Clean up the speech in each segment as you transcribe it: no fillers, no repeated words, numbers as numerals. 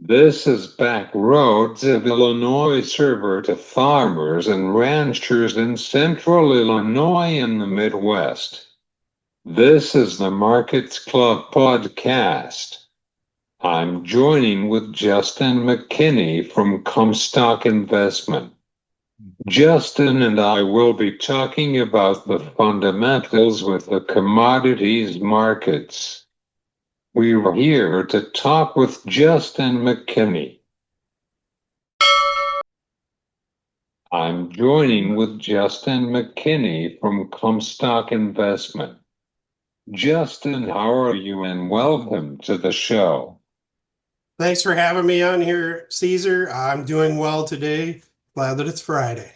This is Back Roads of Illinois server to farmers and ranchers in central Illinois and the Midwest. This is the Markets Club podcast. I'm joining with Justin McKinney from Comstock Investment. Justin and I will be talking about the fundamentals with the commodities markets. We're here to talk with Justin McKinney. I'm joining with Justin McKinney from Comstock Investment. Justin, how are you and welcome to the show. Thanks for having me on here, Caesar. I'm doing well today. Glad that it's Friday.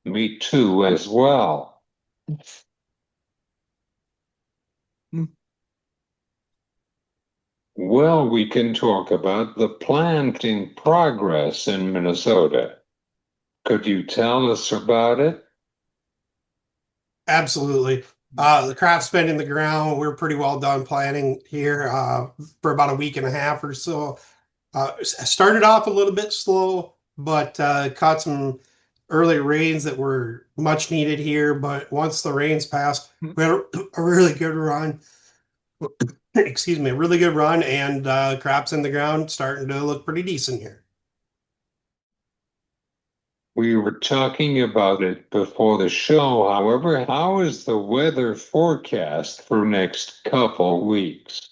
Me too, as well. Well, we can talk about the planting progress in Minnesota. Could you tell us about it? Absolutely. The crop's been in the ground. We're pretty well done planting here for about a week and a half or so. Started off a little bit slow, but caught some early rains that were much needed here. But once the rains passed, we had a really good run. Excuse me, a really good run, and crops in the ground starting to look pretty decent here. We were talking about it before the show. However, how is the weather forecast for next couple weeks?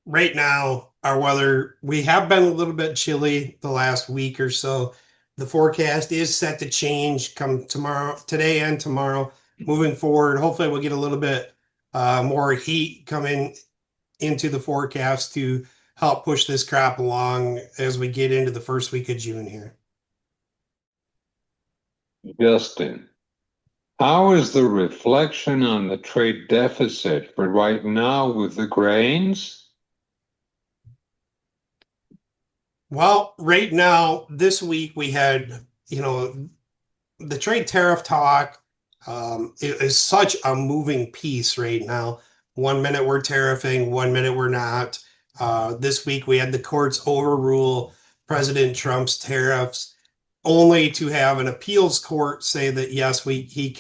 Right now, our weather, we have been a little bit chilly the last week or so. The forecast is set to change come tomorrow, today and tomorrow. Moving forward, hopefully we'll get a little bit more heat coming into the forecast to help push this crop along as we get into the first week of June here. Justin, how is the reflection on the trade deficit for right now with the grains? Well, right now, this week we had, the trade tariff talk is such a moving piece right now. One minute we're tariffing, one minute we're not. This week we had the courts overrule President Trump's tariffs, only to have an appeals court say that yes, he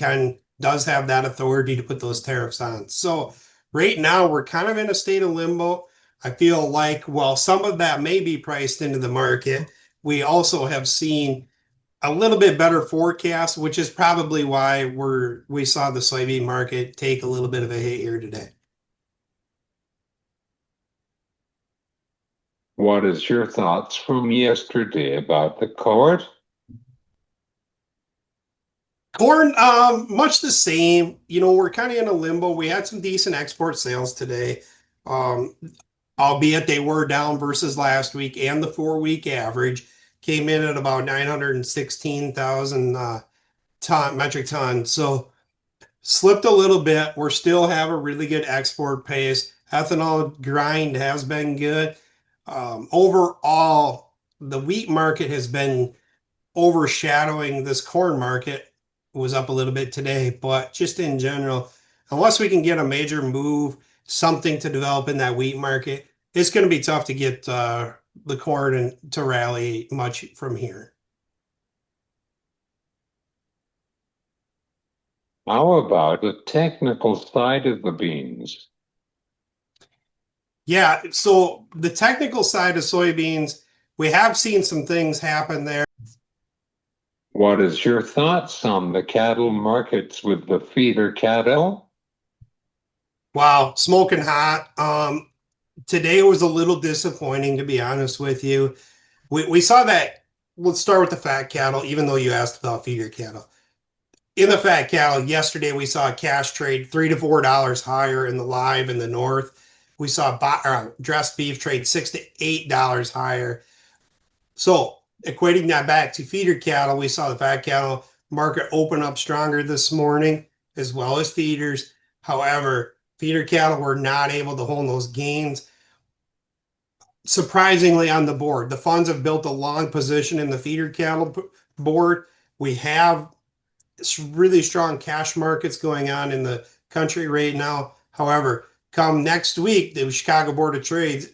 does have that authority to put those tariffs on. So right now we're kind of in a state of limbo. I feel like while some of that may be priced into the market, we also have seen a little bit better forecast, which is probably why we saw the soybean market take a little bit of a hit here today. What is your thoughts from yesterday about the court? Corn, much the same. We're kind of in a limbo. We had some decent export sales today, um, albeit they were down versus last week, and the 4-week average came in at about 916,000 metric tons. So slipped a little bit. We're still have a really good export pace. Ethanol grind has been good. Overall, the wheat market has been overshadowing this corn market. Was up a little bit today, but just in general, unless we can get a major move, something to develop in that wheat market, it's going to be tough to get the corn to rally much from here. How about the technical side of the beans? Yeah, so the technical side of soybeans, we have seen some things happen there. What is your thoughts on the cattle markets with the feeder cattle? Wow, smoking hot. Today was a little disappointing, to be honest with you. We saw that. Let's start with the fat cattle, even though you asked about feeder cattle. In the fat cattle, yesterday we saw a cash trade $3 to $4 higher in the live in the north. We saw dressed beef trade $6 to $8 higher. So equating that back to feeder cattle, we saw the fat cattle market open up stronger this morning, as well as feeders. However, feeder cattle were not able to hold those gains. Surprisingly, on the board, the funds have built a long position in the feeder cattle board. We have It's really strong cash markets going on in the country right now. However, come next week, the Chicago Board of Trade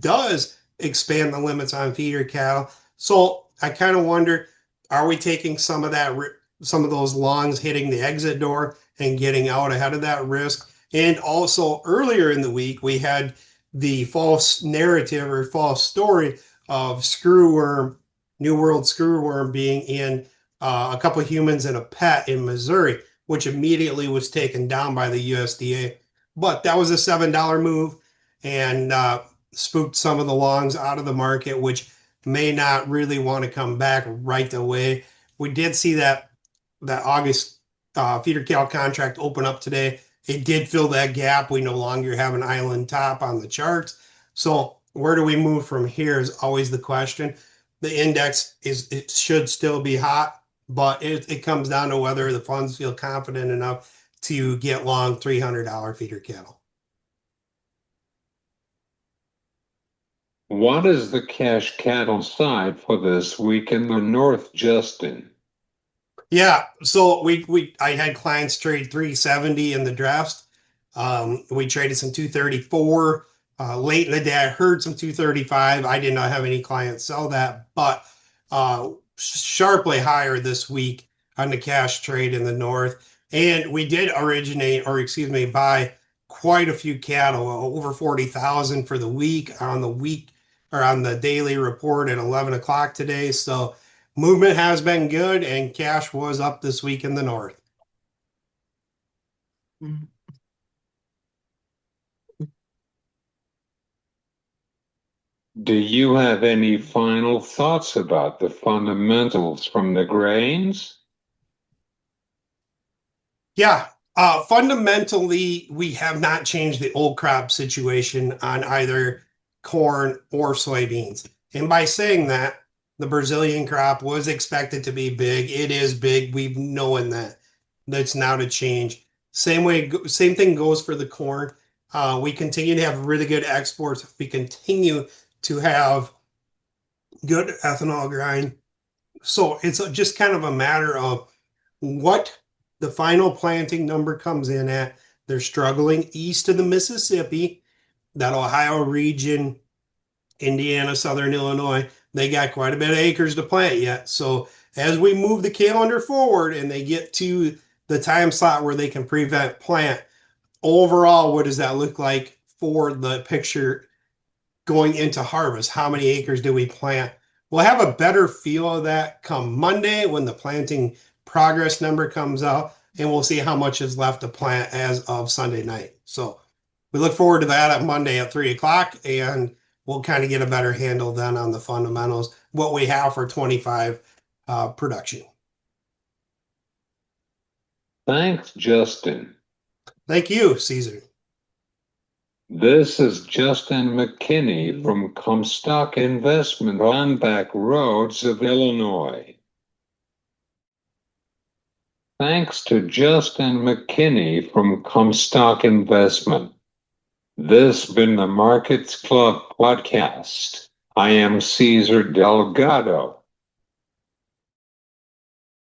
does expand the limits on feeder cattle. So I kind of wonder, are we taking some of that, some of those longs hitting the exit door and getting out ahead of that risk? And also earlier in the week, we had the false narrative or false story of screwworm, New World screwworm being in a couple of humans and a pet in Missouri, which immediately was taken down by the USDA. But that was a $7 move. And spooked some of the longs out of the market, which may not really want to come back right away. We did see that August feeder cattle contract open up today. It did fill that gap. We no longer have an island top on the charts. So where do we move from here is always the question. The index it should still be hot, but it comes down to whether the funds feel confident enough to get long $300 feeder cattle. What is the cash cattle side for this week in the North, Justin? Yeah, so I had clients trade 370 in the drafts. We traded some 234. Late in the day, I heard some 235. I did not have any clients sell that, but sharply higher this week on the cash trade in the north. And we did originate, or excuse me, buy quite a few cattle, over 40,000 for the week or on the daily report at 11 o'clock today. So movement has been good, and cash was up this week in the north. Do you have any final thoughts about the fundamentals from the grains? Yeah, fundamentally, we have not changed the old crop situation on either corn or soybeans. And by saying that, the Brazilian crop was expected to be big. It is big. We've known that. That's now to change. Same thing goes for the corn. We continue to have really good exports. We continue to have good ethanol grind. So it's just kind of a matter of what the final planting number comes in at. They're struggling east of the Mississippi, that Ohio region, Indiana, Southern Illinois. They got quite a bit of acres to plant yet. So as we move the calendar forward and they get to the time slot where they can prevent plant, overall, what does that look like for the picture going into harvest? How many acres do we plant? We'll have a better feel of that come Monday when the planting progress number comes out, and we'll see how much is left to plant as of Sunday night. So we look forward to that at Monday at 3 o'clock, and we'll kind of get a better handle then on the fundamentals, what we have for 25 production. Thanks, Justin. Thank you, Caesar. This is Justin McKinney from Comstock Investment on back roads of Illinois. Thanks to Justin McKinney from Comstock Investment. This been the Markets Club podcast. I am Caesar Delgado.